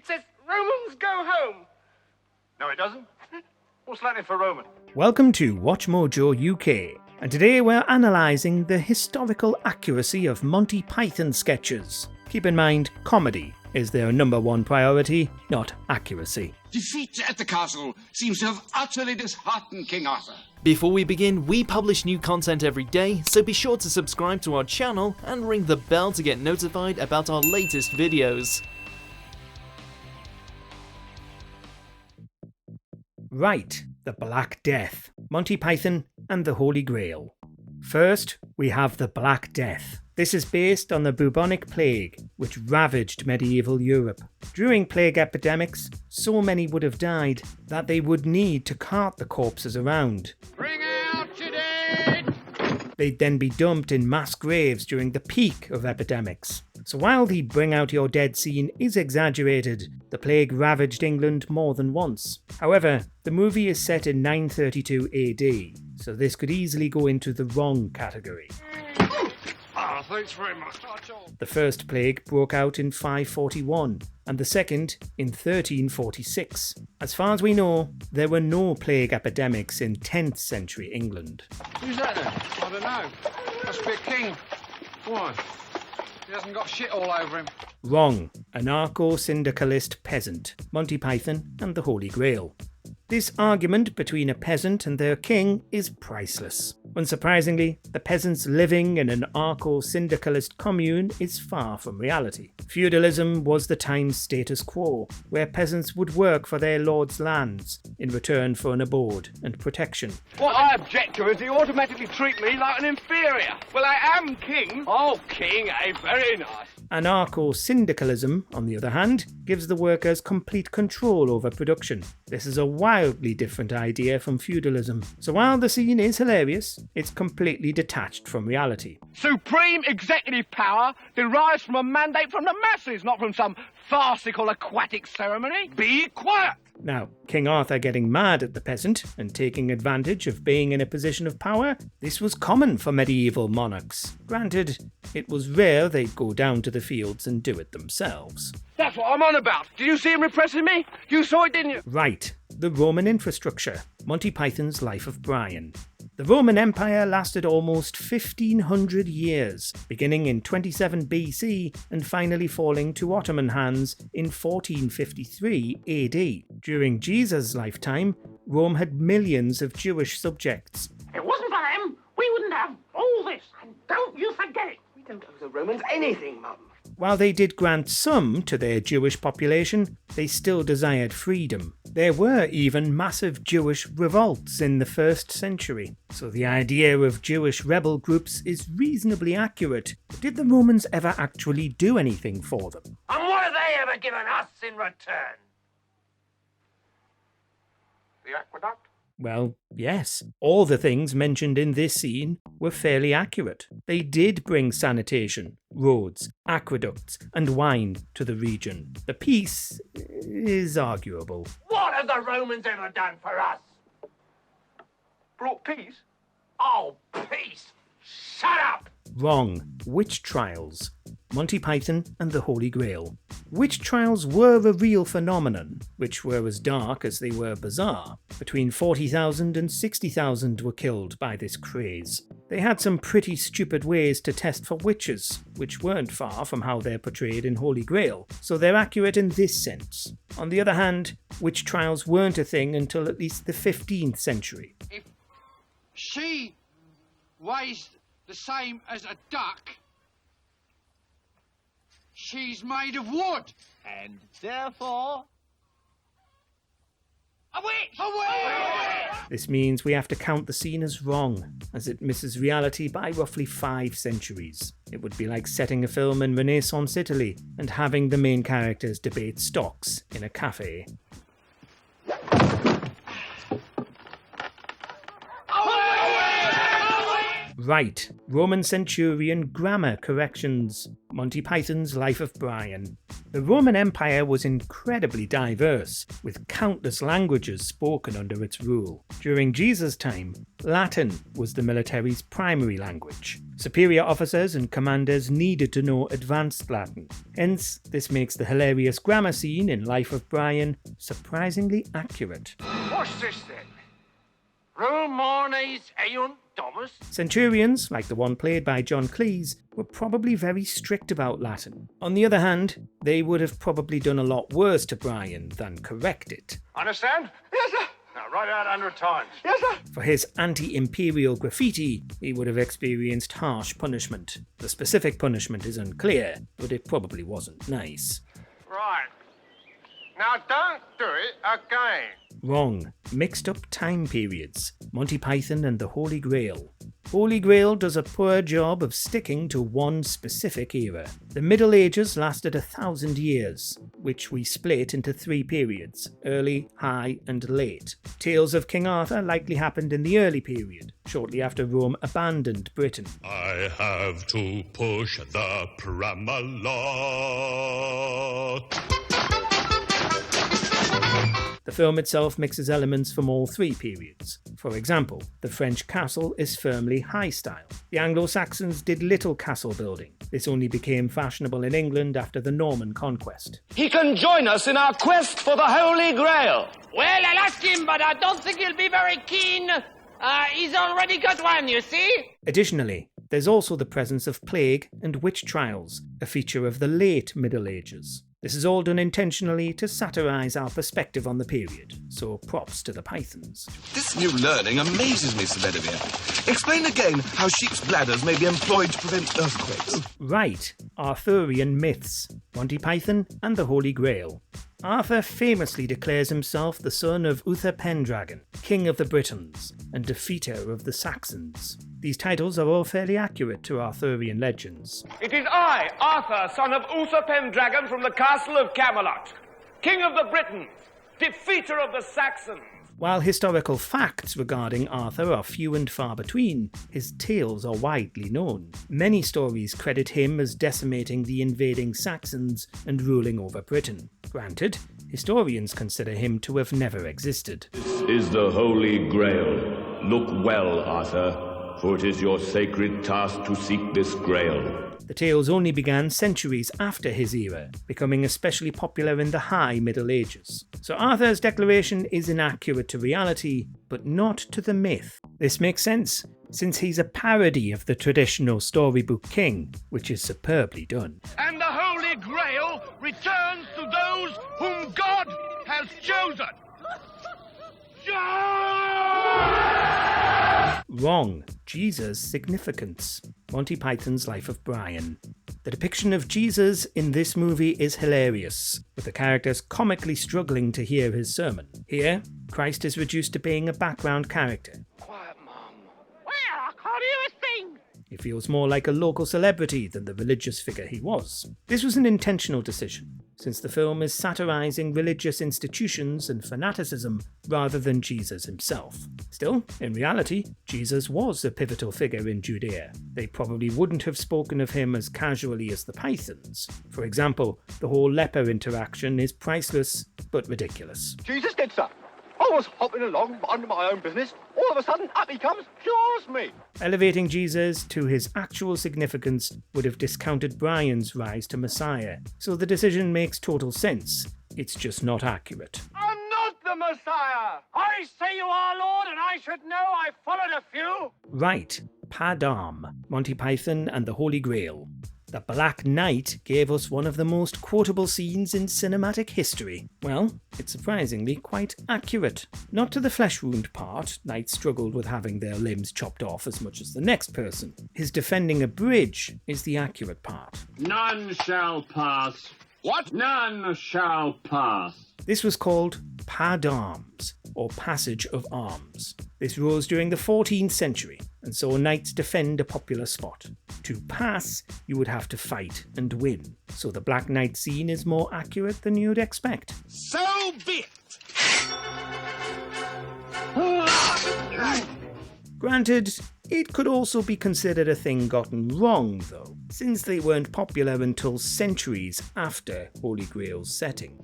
It says Romans go home. No, it doesn't. What's Latin for Roman? Welcome to WatchMojo UK, and today we're analysing the historical accuracy of Monty Python sketches. Keep in mind, comedy is their number one priority, not accuracy. Defeat at the castle seems to have utterly disheartened King Arthur. Before we begin, we publish new content every day, so be sure to subscribe to our channel and ring the bell to get notified about our latest videos. Right, the Black Death, Monty Python and the Holy Grail. First, we have the Black Death. This is based on the bubonic plague, which ravaged medieval Europe. During plague epidemics, so many would have died that they would need to cart the corpses around. Bring out your dead! They'd then be dumped in mass graves during the peak of epidemics. So while the bring out your dead scene is exaggerated, the plague ravaged England more than once. However, the movie is set in 932 AD, so this could easily go into the wrong category. Thanks very much. The first plague broke out in 541, and the second in 1346. As far as we know, there were no plague epidemics in 10th century England. Who's that then? I don't know. Must be a king. Why? He hasn't got shit all over him. Wrong. Anarcho-syndicalist peasant, Monty Python and the Holy Grail. This argument between a peasant and their king is priceless. Unsurprisingly, the peasants living in an anarcho-syndicalist commune is far from reality. Feudalism was the time's status quo, where peasants would work for their lord's lands in return for an abode and protection. What I object to is they automatically treat me like an inferior. Well, I am king. Oh, king, eh? Very nice. Anarcho-syndicalism, on the other hand, gives the workers complete control over production. This is a wildly different idea from feudalism. So while the scene is hilarious, it's completely detached from reality. Supreme executive power derives from a mandate from the masses, not from some farcical aquatic ceremony. Be quiet! Now, King Arthur getting mad at the peasant and taking advantage of being in a position of power, this was common for medieval monarchs. Granted, it was rare they'd go down to the fields and do it themselves. That's what I'm on about. Did you see him repressing me? You saw it, didn't you? Right, the Roman infrastructure, Monty Python's Life of Brian. The Roman Empire lasted almost 1500 years, beginning in 27 BC and finally falling to Ottoman hands in 1453 AD. During Jesus' lifetime, Rome had millions of Jewish subjects. It wasn't for them, we wouldn't have all this, and don't you forget it. We don't owe the Romans anything, Mum. While they did grant some to their Jewish population, they still desired freedom. There were even massive Jewish revolts in the 1st century, so the idea of Jewish rebel groups is reasonably accurate. But did the Romans ever actually do anything for them? And what have they ever given us in return? The aqueduct? Well, yes, all the things mentioned in this scene were fairly accurate. They did bring sanitation, roads, aqueducts, and wine to the region. The peace is arguable. What have the Romans ever done for us? Brought peace? Oh, peace! Shut up! Wrong. Witch trials. Monty Python and the Holy Grail. Witch trials were a real phenomenon, which were as dark as they were bizarre. Between 40,000 and 60,000 were killed by this craze. They had some pretty stupid ways to test for witches, which weren't far from how they're portrayed in Holy Grail, so they're accurate in this sense. On the other hand, witch trials weren't a thing until at least the 15th century. If she weighs the same as a duck, she's made of wood. And therefore... A witch! A witch! This means we have to count the scene as wrong, as it misses reality by roughly 5 centuries. It would be like setting a film in Renaissance Italy and having the main characters debate stocks in a cafe. Right, Roman centurion grammar corrections. Monty Python's Life of Brian. The Roman Empire was incredibly diverse, with countless languages spoken under its rule. During Jesus' time, Latin was the military's primary language. Superior officers and commanders needed to know advanced Latin. Hence, this makes the hilarious grammar scene in Life of Brian surprisingly accurate. What's this then? Romanes eunt domus? Centurions, like the one played by John Cleese, were probably very strict about Latin. On the other hand, they would have probably done a lot worse to Brian than correct it. Understand? Yes, sir. Now write out 100 times. Yes, sir. For his anti-imperial graffiti, he would have experienced harsh punishment. The specific punishment is unclear, but it probably wasn't nice. Right. Now don't do it again. Wrong. Mixed up time periods. Monty Python and the Holy Grail. Holy Grail does a poor job of sticking to one specific era. The Middle Ages lasted 1,000 years, which we split into 3 periods: early, high, and late. Tales of King Arthur likely happened in the early period, shortly after Rome abandoned Britain. I have to push the Pramalot. The film itself mixes elements from all 3 periods. For example, the French castle is firmly high style. The Anglo-Saxons did little castle building. This only became fashionable in England after the Norman conquest. He can join us in our quest for the Holy Grail. Well, I'll ask him, but I don't think he'll be very keen. He's already got one, you see? Additionally, there's also the presence of plague and witch trials, a feature of the late Middle Ages. This is all done intentionally to satirise our perspective on the period, so props to the Pythons. This new learning amazes me, Sir Bedivere. Explain again how sheep's bladders may be employed to prevent earthquakes. Right, Arthurian myths, Monty Python and the Holy Grail. Arthur famously declares himself the son of Uther Pendragon, king of the Britons, and defeater of the Saxons. These titles are all fairly accurate to Arthurian legends. It is I, Arthur, son of Uther Pendragon from the castle of Camelot, king of the Britons, defeater of the Saxons. While historical facts regarding Arthur are few and far between, his tales are widely known. Many stories credit him as decimating the invading Saxons and ruling over Britain. Granted, historians consider him to have never existed. This is the Holy Grail. Look well, Arthur, for it is your sacred task to seek this grail. The tales only began centuries after his era, becoming especially popular in the High Middle Ages. So Arthur's declaration is inaccurate to reality, but not to the myth. This makes sense, since he's a parody of the traditional storybook king, which is superbly done. And the Holy Grail returns to those whom God has chosen. Wrong. Jesus' significance. Monty Python's Life of Brian. The depiction of Jesus in this movie is hilarious, with the characters comically struggling to hear his sermon. Here, Christ is reduced to being a background character. Quiet, Mum. Well, I can't hear a thing. He feels more like a local celebrity than the religious figure he was. This was an intentional decision, since the film is satirising religious institutions and fanaticism rather than Jesus himself. Still, in reality, Jesus was a pivotal figure in Judea. They probably wouldn't have spoken of him as casually as the Pythons. For example, the whole leper interaction is priceless, but ridiculous. Jesus did, sir. I was hopping along, minding my own business. All of a sudden, up he comes, cures me. Elevating Jesus to his actual significance would have discounted Brian's rise to Messiah, so the decision makes total sense. It's just not accurate. I'm not the Messiah. I say you are, Lord, and I should know I followed a few. Right, Padam, Monty Python and the Holy Grail. The Black Knight gave us one of the most quotable scenes in cinematic history. Well, it's surprisingly quite accurate. Not to the flesh wound part, knights struggled with having their limbs chopped off as much as the next person. His defending a bridge is the accurate part. None shall pass. What? None shall pass. This was called pas d'armes, or passage of arms. This rose during the 14th century, and saw knights defend a popular spot. To pass, you would have to fight and win, so the Black Knight scene is more accurate than you'd expect. So be it. Granted, It could also be considered a thing gotten wrong though, since they weren't popular until centuries after Holy Grail's setting.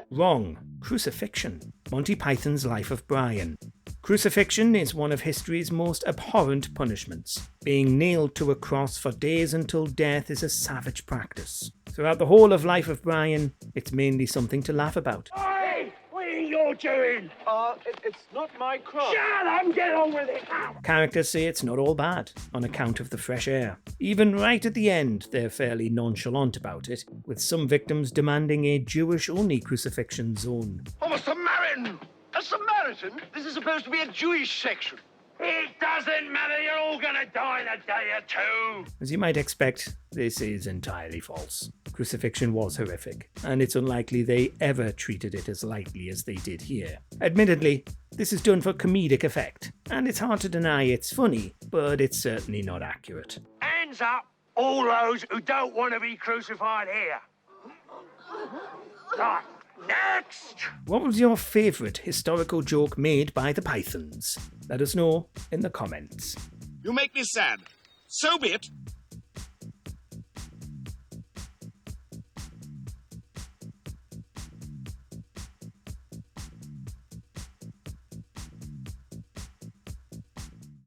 Wrong. Crucifixion. Monty Python's Life of Brian. Crucifixion is one of history's most abhorrent punishments. Being nailed to a cross for days until death is a savage practice. Throughout the whole of Life of Brian, it's mainly something to laugh about. Hey, what are you doing? It's not my cross. Shut up, get on with it now. Characters say it's not all bad, on account of the fresh air. Even right at the end, they're fairly nonchalant about it, with some victims demanding a Jewish-only crucifixion zone. I'm a Samaritan! A Samaritan? This is supposed to be a Jewish section. It doesn't matter, you're all gonna die in a day or two. As you might expect, this is entirely false. Crucifixion was horrific, and it's unlikely they ever treated it as lightly as they did here. Admittedly, this is done for comedic effect, and it's hard to deny it's funny, but it's certainly not accurate. Hands up, all those who don't want to be crucified here. Right, next! What was your favourite historical joke made by the Pythons? Let us know in the comments. You make me sad. So be it.